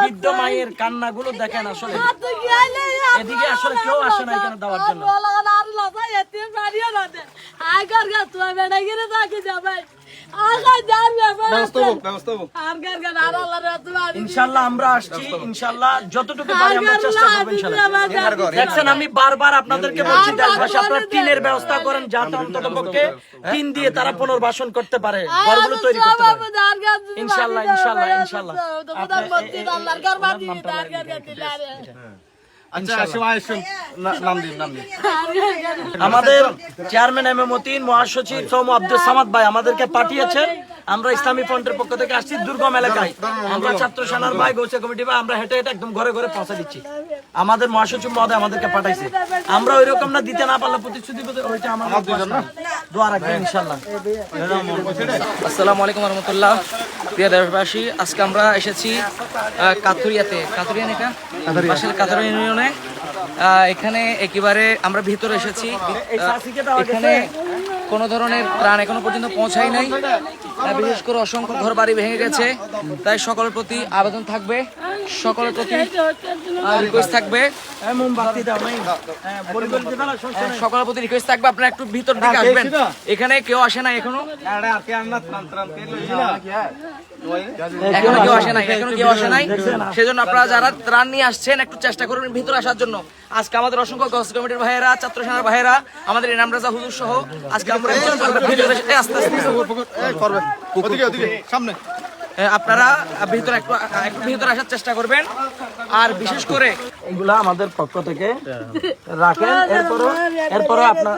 বৃদ্ধ মায়ের কান্নাগুলো দেখেন, আসলে এদিকে আসলে কেউ আসে না এখানে দেওয়ার জন্য। ইনশাআল্লাহ আমরা আসছি, ইনশাআল্লাহ যতটুকু পারি আমরা চেষ্টা করব ইনশাআল্লাহ। দেখছেন আমি বারবার আপনাদেরকে বলছি দেশবাসী আপনারা টিনের ব্যবস্থা করেন, যাতে অন্ততপক্ষে টিন দিয়ে তারা পুনর্বাসন করতে পারে, ঘরগুলো তৈরি করতে পারে ইনশাআল্লাহ ইনশাআল্লাহ ইনশাআল্লাহ। আমাদের চেয়ারম্যান এম এ মতিন, মহাসচিব সৌম আব্দুল সামাদ ভাই আমাদেরকে পাঠিয়েছেন। আমরা ইসলামী ফ্রন্টের পক্ষ থেকে আসছি দুর্গম এলাকায়। আমরা ছাত্র সেনার ভাই, গৌসিয়া কমিটি ভাই, আমরা হেঁটে হেঁটে একদম ঘরে ঘরে পৌঁছে দিচ্ছি। আমাদের মহাসচিব মহোদয় আমাদেরকে পাঠাইছে। আমরা ওই রকম না, দিতে না পারলে প্রতিশ্রুতি ওইটা আমাদের দোয়া রাখবেন ইনশাআল্লাহ। আসসালামু আলাইকুম ওয়া রাহমাতুল্লাহ। প্রিয় দেশবাসী, আজকে আমরা এসেছি কাথুরিয়াতে, কাথুরিয়া নেকা পাশের কাথুরিয়া ইউনিয়নে। এখানে একেবারে আমরা ভিতরে এসেছি। এখানে কোনো ধরনের ত্রাণ এখনো পর্যন্ত পৌঁছায় নাই। বিশেষ করে অসংখ্য ঘর বাড়ি ভেঙে গেছে। তাই সকলের প্রতি আবেদন থাকবে, সকলের প্রতি রিকোয়েস্ট থাকবে, সকলের প্রতি রিকোয়েস্ট থাকবে আপনারা একটু ভিতর দিকে আসবেন। এখানে কেউ আসে না এখনো, কেউ আসে নাই। সেজন্য আপনারা যারা ত্রাণ নিয়ে আসছেন একটু চেষ্টা করুন ভিতরে আসার জন্য। আজকে আমাদের অসংখ্য গস কমিটির ভাইয়েরা, ছাত্র সেনার ভাইয়েরা, আমাদের ইনাম রাজা হুজুর সহ আজকে আমরা আপনারা ভিতরে একটু ভিতরে আসার চেষ্টা করবেন। আর বিশেষ করে এগুলা আমাদের পক্ষ থেকে রাখেন। এরপরে আপনার